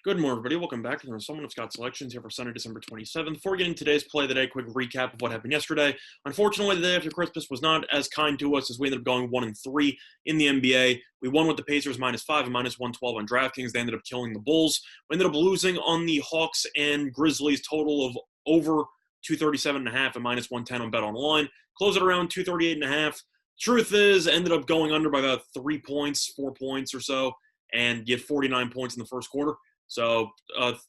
Good morning, everybody. Welcome back to the installment of Scott's Selections here for Sunday, December 27th. Before getting today's play of the day, quick recap of what happened yesterday. Unfortunately, the day after Christmas was not as kind to us as we ended up going 1-3 in the NBA. We won with the Pacers -5 and -112 on DraftKings. They ended up killing the Bulls. We ended up losing on the Hawks and Grizzlies total of over 237.5 and -110 on Bet Online. Close it around 238.5. Truth is, ended up going under by about 3 points, 4 points or so, and get 49 points in the first quarter. So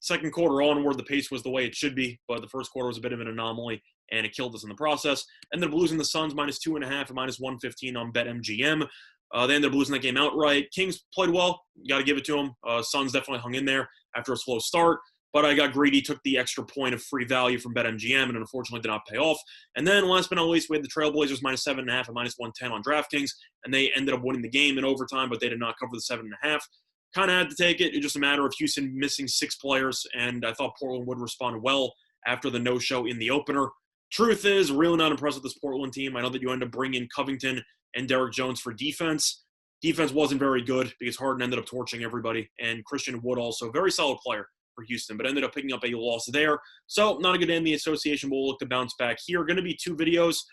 second quarter onward, the pace was the way it should be, but the first quarter was a bit of an anomaly, and it killed us in the process. Ended up losing the Suns -2.5 and -115 on BetMGM. They ended up losing that game outright. Kings played well. Got to give it to them. Suns definitely hung in there after a slow start, but I got greedy, took the extra point of free value from BetMGM, and unfortunately did not pay off. And then last but not least, we had the Trailblazers -7.5 and -110 on DraftKings, and they ended up winning the game in overtime, but they did not cover the 7.5. Kind of had to take it. It's just a matter of Houston missing 6 players, and I thought Portland would respond well after the no-show in the opener. Truth is, really not impressed with this Portland team. I know that you end up bringing Covington and Derrick Jones for defense. Defense wasn't very good because Harden ended up torching everybody, and Christian Wood also, very solid player for Houston, but ended up picking up a loss there. So not a good day in the association, but we'll look to bounce back here. Going to be 2 videos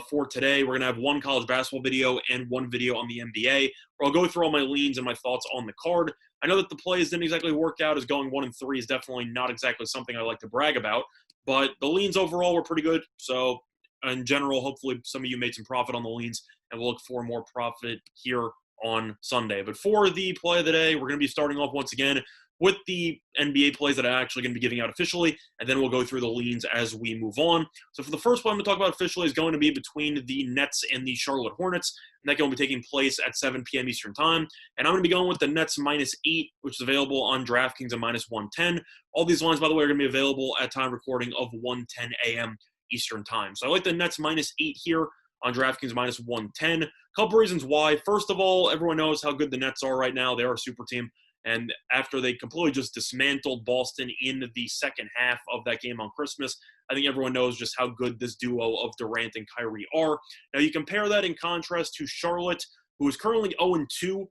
for today. We're going to have 1 college basketball video and 1 video on the NBA, where I'll go through all my leans and my thoughts on the card. I know that the plays didn't exactly work out, as going 1-3 is definitely not exactly something I like to brag about, but the leans overall were pretty good. So in general, hopefully some of you made some profit on the leans, and we'll look for more profit here on Sunday. But for the play of the day, we're going to be starting off once again with the NBA plays that I'm actually going to be giving out officially, and then we'll go through the leans as we move on. So for the first play I'm going to talk about officially is going to be between the Nets and the Charlotte Hornets, and that game will be taking place at 7 p.m. Eastern Time. And I'm going to be going with the Nets -8, which is available on DraftKings at -110. All these lines, by the way, are going to be available at time recording of 1:10 a.m. Eastern Time. So I like the Nets -8 here on DraftKings -110. Couple reasons why. First of all, everyone knows how good the Nets are right now. They are a super team. And after they completely just dismantled Boston in the second half of that game on Christmas, I think everyone knows just how good this duo of Durant and Kyrie are. Now, you compare that in contrast to Charlotte, who is currently 0-2.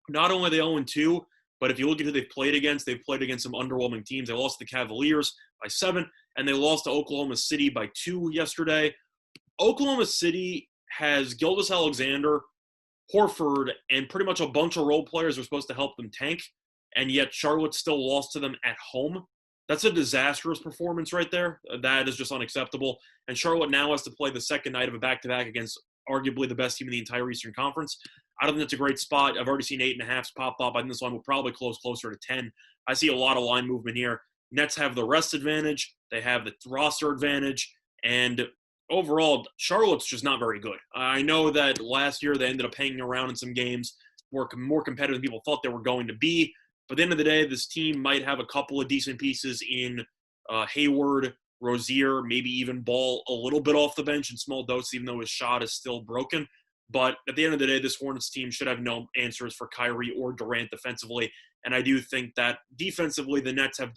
Not only are they 0-2, but if you look at who they've played against some underwhelming teams. They lost to the Cavaliers by 7, and they lost to Oklahoma City by 2 yesterday. Oklahoma City has Gilgeous-Alexander, Horford, and pretty much a bunch of role players who are supposed to help them tank, and yet Charlotte still lost to them at home. That's a disastrous performance right there. That is just unacceptable. And Charlotte now has to play the second night of a back-to-back against arguably the best team in the entire Eastern Conference. I don't think it's a great spot. I've already seen 8.5s pop up. I think this line will probably close closer to 10. I see a lot of line movement here. Nets have the rest advantage. They have the roster advantage. And overall, Charlotte's just not very good. I know that last year they ended up hanging around in some games, were more competitive than people thought they were going to be. But at the end of the day, this team might have a couple of decent pieces in Hayward, Rozier, maybe even Ball a little bit off the bench in small doses, even though his shot is still broken. But at the end of the day, this Hornets team should have no answers for Kyrie or Durant defensively. And I do think that defensively, the Nets have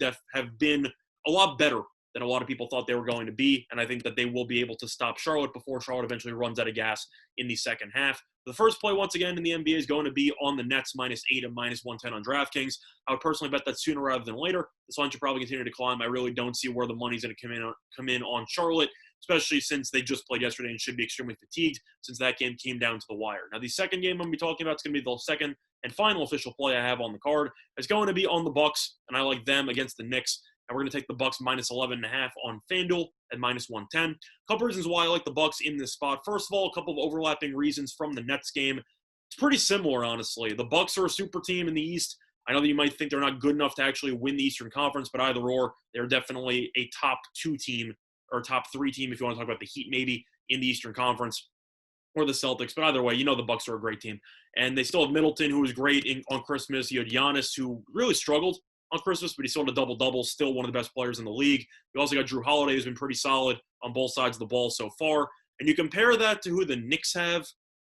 been a lot better than a lot of people thought they were going to be, and I think that they will be able to stop Charlotte before Charlotte eventually runs out of gas in the second half. The first play, once again, in the NBA is going to be on the Nets -8 and -110 on DraftKings. I would personally bet that sooner rather than later. This line should probably continue to climb. I really don't see where the money's going to come in on Charlotte, especially since they just played yesterday and should be extremely fatigued since that game came down to the wire. Now, the second game I'm going to be talking about is going to be the second and final official play I have on the card. It's going to be on the Bucks, and I like them against the Knicks. And we're going to take the Bucks -11.5 on FanDuel at -110. A couple reasons why I like the Bucks in this spot. First of all, a couple of overlapping reasons from the Nets game. It's pretty similar, honestly. The Bucks are a super team in the East. I know that you might think they're not good enough to actually win the Eastern Conference, but either or, they're definitely a top 2 team or top 3 team if you want to talk about the Heat maybe in the Eastern Conference, or the Celtics. But either way, you know the Bucks are a great team. And they still have Middleton, who was great on Christmas. You had Giannis, who really struggled on Christmas, but he still had a double-double, still one of the best players in the league. You also got Drew Holiday, who's been pretty solid on both sides of the ball so far. And you compare that to who the Knicks have,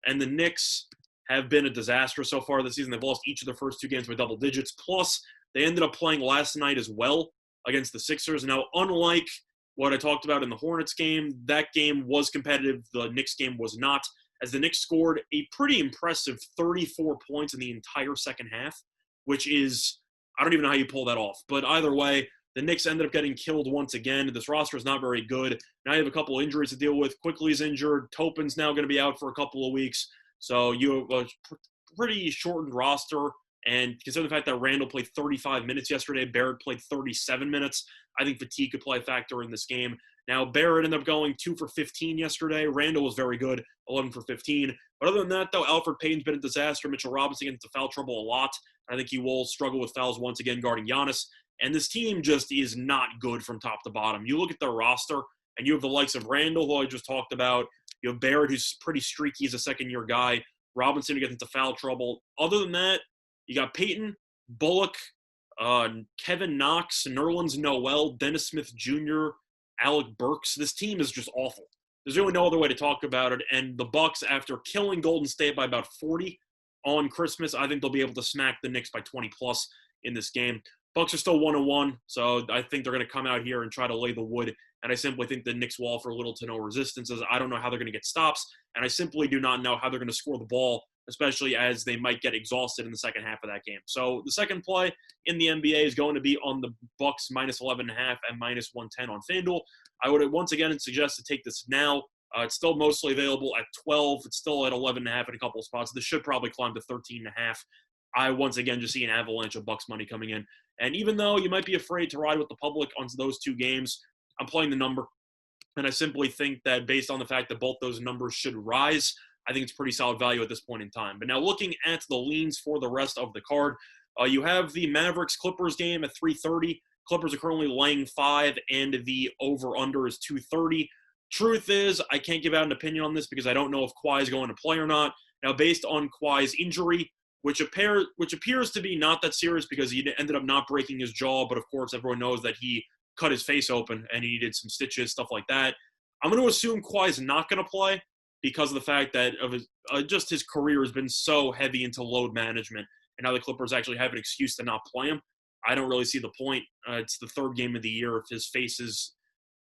and the Knicks have been a disaster so far this season. They've lost each of their first 2 games by double digits. Plus, they ended up playing last night as well against the Sixers. Now, unlike what I talked about in the Hornets game, that game was competitive. The Knicks game was not, as the Knicks scored a pretty impressive 34 points in the entire second half, which is I don't even know how you pull that off. But either way, the Knicks ended up getting killed once again. This roster is not very good. Now you have a couple injuries to deal with. Quickly's injured. Topin's now going to be out for a couple of weeks. So you have a pretty shortened roster. And consider the fact that Randall played 35 minutes yesterday, Barrett played 37 minutes. I think fatigue could play a factor in this game. Now, Barrett ended up going 2 for 15 yesterday. Randall was very good, 11 for 15. But other than that, though, Alfred Payton's been a disaster. Mitchell Robinson gets into foul trouble a lot. I think he will struggle with fouls once again guarding Giannis. And this team just is not good from top to bottom. You look at their roster, and you have the likes of Randall, who I just talked about. You have Barrett, who's pretty streaky as a second-year guy. Robinson, who gets into foul trouble. Other than that, you got Payton, Bullock, Kevin Knox, Nerlens Noel, Dennis Smith Jr., Alec Burks. This team is just awful. There's really no other way to talk about it. And the Bucks, after killing Golden State by about 40 on Christmas, I think they'll be able to smack the Knicks by 20-plus in this game. Bucks are still 1-1, so I think they're going to come out here and try to lay the wood. And I simply think the Knicks will offer little to no resistance, as I don't know how they're going to get stops, and I simply do not know how they're going to score the ball, especially as they might get exhausted in the second half of that game. So the second play in the NBA is going to be on the Bucks minus 11.5 and minus 110 on FanDuel. I would once again suggest to take this now. It's still mostly available at 12. It's still at 11.5 in a couple of spots. This should probably climb to 13.5. I once again just see an avalanche of Bucks money coming in. And even though you might be afraid to ride with the public on those two games, I'm playing the number. And I simply think that based on the fact that both those numbers should rise, I think it's pretty solid value at this point in time. But now looking at the leans for the rest of the card, you have the Mavericks-Clippers game at 3:30. Clippers are currently laying 5, and the over-under is 230. Truth is, I can't give out an opinion on this because I don't know if Kawhi is going to play or not. Now, based on Kawhi's injury, which appears to be not that serious because he ended up not breaking his jaw, but of course everyone knows that he cut his face open and he needed some stitches, stuff like that. I'm going to assume Kawhi's not going to play because of the fact that just his career has been so heavy into load management, and now the Clippers actually have an excuse to not play him. I don't really see the point. It's the third game of the year. If his face is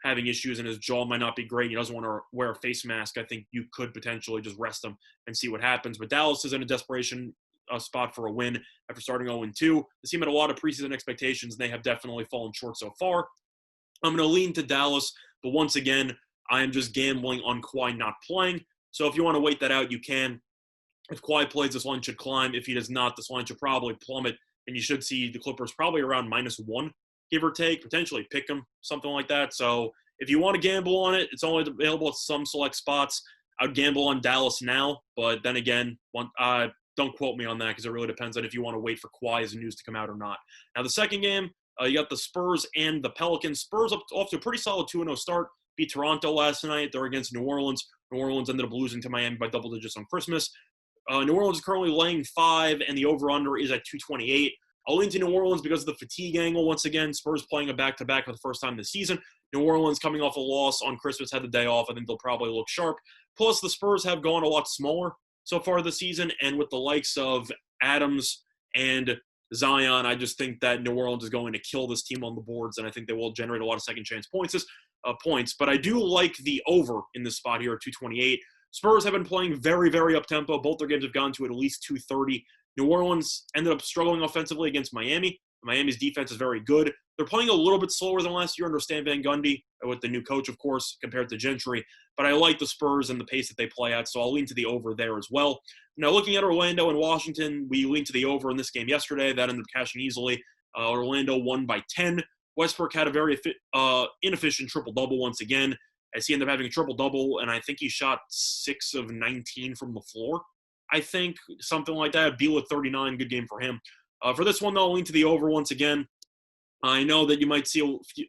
having issues and his jaw might not be great, he doesn't want to wear a face mask, I think you could potentially just rest him and see what happens. But Dallas is in a desperation spot for a win after starting 0-2. The team had a lot of preseason expectations, and they have definitely fallen short so far. I'm going to lean to Dallas, but once again, I am just gambling on Kawhi not playing. So if you want to wait that out, you can. If Kawhi plays, this line should climb. If he does not, this line should probably plummet, and you should see the Clippers probably around -1, give or take, potentially pick them, something like that. So if you want to gamble on it, it's only available at some select spots. I would gamble on Dallas now, but then again, don't quote me on that because it really depends on if you want to wait for Kawhi's news to come out or not. Now, the second game, you got the Spurs and the Pelicans. Spurs off to a pretty solid 2-0 start. Beat Toronto last night. They're against New Orleans. New Orleans ended up losing to Miami by double digits on Christmas. New Orleans is currently laying 5, and the over-under is at 228. I'll lean to New Orleans because of the fatigue angle. Once again, Spurs playing a back-to-back for the first time this season. New Orleans coming off a loss on Christmas, had the day off. I think they'll probably look sharp. Plus, the Spurs have gone a lot smaller so far this season, and with the likes of Adams and Zion, I just think that New Orleans is going to kill this team on the boards, and I think they will generate a lot of second-chance points. But I do like the over in this spot here at 228. Spurs have been playing very, very up-tempo. Both their games have gone to at least 230. New Orleans ended up struggling offensively against Miami. Miami's defense is very good. They're playing a little bit slower than last year under Stan Van Gundy, with the new coach, of course, compared to Gentry. But I like the Spurs and the pace that they play at, so I'll lean to the over there as well. Now, looking at Orlando and Washington, we leaned to the over in this game yesterday. That ended up cashing easily. Orlando won by 10. Westbrook had a very inefficient triple-double once again, as he ended up having a triple-double, and I think he shot 6 of 19 from the floor. I think something like that. Beal at 39, good game for him. For this one, though, I'll lean to the over once again. I know that you might see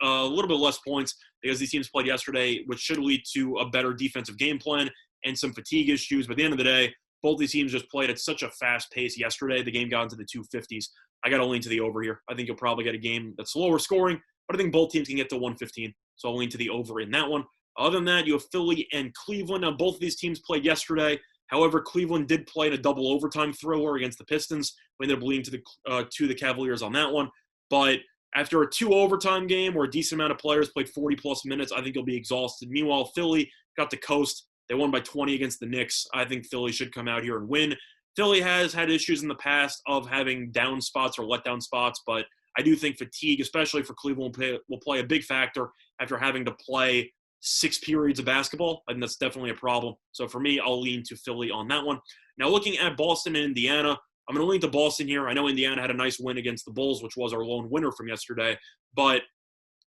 a little bit less points because these teams played yesterday, which should lead to a better defensive game plan and some fatigue issues. But at the end of the day, both these teams just played at such a fast pace yesterday. The game got into the 250s. I got to lean to the over here. I think you'll probably get a game that's lower scoring, but I think both teams can get to 115. So I'll lean to the over in that one. Other than that, you have Philly and Cleveland. Now, both of these teams played yesterday. However, Cleveland did play in a double overtime thriller against the Pistons. We ended up leading to the Cavaliers on that one. But after a 2 overtime game where a decent amount of players played 40-plus minutes, I think you'll be exhausted. Meanwhile, Philly got the coast. They won by 20 against the Knicks. I think Philly should come out here and win. Philly has had issues in the past of having down spots or letdown spots, but I do think fatigue, especially for Cleveland, will play a big factor after having to play 6 periods of basketball. I think that's definitely a problem. So for me, I'll lean to Philly on that one. Now, looking at Boston and Indiana, I'm going to lean to Boston here. I know Indiana had a nice win against the Bulls, which was our lone winner from yesterday, but it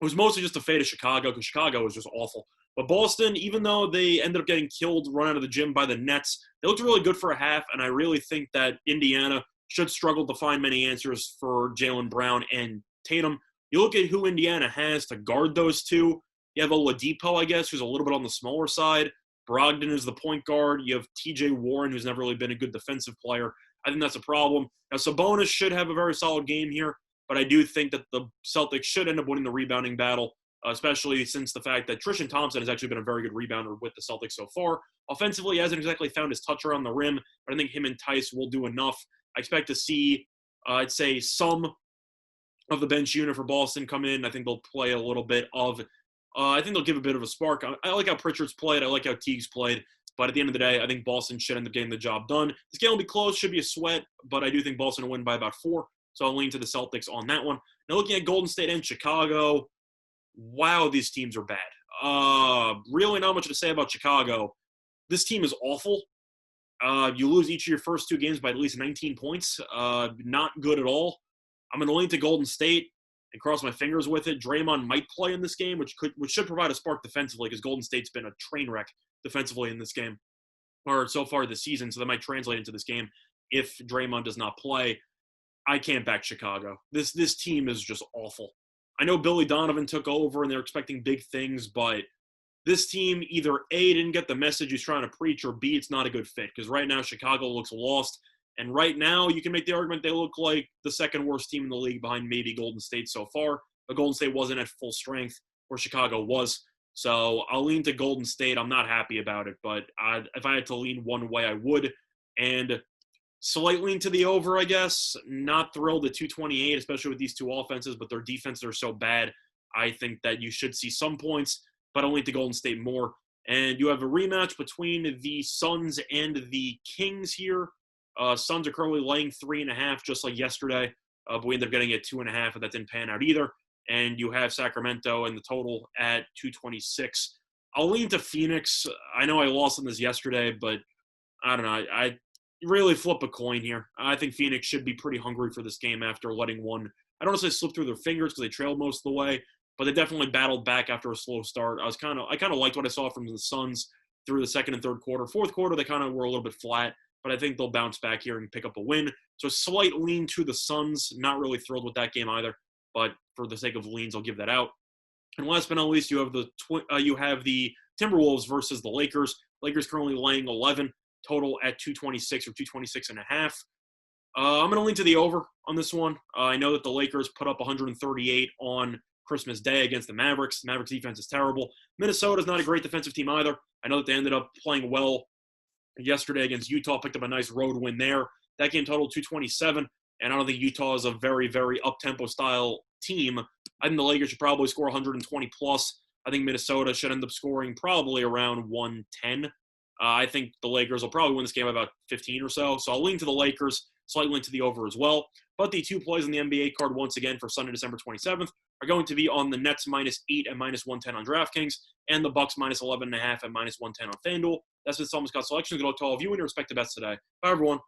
was mostly just a fate of Chicago because Chicago was just awful. But Boston, even though they ended up getting killed, run out of the gym by the Nets, they looked really good for a half, and I really think that Indiana should struggle to find many answers for Jaylen Brown and Tatum. You look at who Indiana has to guard those two. You have Oladipo, I guess, who's a little bit on the smaller side. Brogdon is the point guard. You have T.J. Warren, who's never really been a good defensive player. I think that's a problem. Now, Sabonis should have a very solid game here, but I do think that the Celtics should end up winning the rebounding battle, especially since the fact that Tristan Thompson has actually been a very good rebounder with the Celtics so far. Offensively, he hasn't exactly found his touch around the rim, but I think him and Tice will do enough. I expect to see, I'd say, some of the bench unit for Boston come in. I think they'll play a little bit of I think they'll give a bit of a spark. I like how Pritchard's played. I like how Teague's played. But at the end of the day, I think Boston should end up getting the job done. This game will be close, should be a sweat, but I do think Boston will win by about 4. So I'll lean to the Celtics on that one. Now looking at Golden State and Chicago, wow, these teams are bad. Really not much to say about Chicago. This team is awful. You lose each of your first 2 games by at least 19 points. Not good at all. I'm going to lean to Golden State and cross my fingers with it. Draymond might play in this game, which should provide a spark defensively because Golden State's been a train wreck defensively in this game, or so far this season, so that might translate into this game if Draymond does not play. I can't back Chicago. This team is just awful. I know Billy Donovan took over and they're expecting big things, but this team either A, didn't get the message he's trying to preach, or B, it's not a good fit because right now Chicago looks lost. And right now, you can make the argument they look like the second worst team in the league behind maybe Golden State so far. But Golden State wasn't at full strength where Chicago was. So I'll lean to Golden State. I'm not happy about it, but if I had to lean one way, I would. And slight lean to the over, I guess. Not thrilled at 228, especially with these two offenses, but their defenses are so bad. I think that you should see some points, but I'll lean to Golden State more. And you have a rematch between the Suns and the Kings here. Suns are currently laying 3.5, just like yesterday, but we ended up getting it 2.5, and that didn't pan out either. And you have Sacramento and the total at 226. I'll lean to Phoenix. I know I lost on this yesterday, but I don't know. I really flip a coin here. I think Phoenix should be pretty hungry for this game after letting one, I don't want to say slip through their fingers because they trailed most of the way, but they definitely battled back after a slow start. I kind of liked what I saw from the Suns through the second and third quarter. Fourth quarter, they kind of were a little bit flat, but I think they'll bounce back here and pick up a win. So a slight lean to the Suns. Not really thrilled with that game either, but for the sake of leans, I'll give that out. And last but not least, you have the Timberwolves versus the Lakers. Lakers currently laying 11, total at 226 or 226.5. I'm going to lean to the over on this one. I know that the Lakers put up 138 on Christmas Day against the Mavericks. The Mavericks defense is terrible. Minnesota's not a great defensive team either. I know that they ended up playing well yesterday against Utah, picked up a nice road win there. That game totaled 227, and I don't think Utah is a very, very up-tempo style team. I think the Lakers should probably score 120 plus. I think Minnesota should end up scoring probably around 110. I think the Lakers will probably win this game by about 15 or so. So I'll lean to the Lakers, slightly lean to the over as well. But the 2 plays on the NBA card once again for Sunday, December 27th are going to be on the Nets -8 and -110 on DraftKings, and the Bucks -11.5 and -110 on FanDuel. That's what Thomas got selections. Good luck to all of you and your respective bets today. Bye, everyone.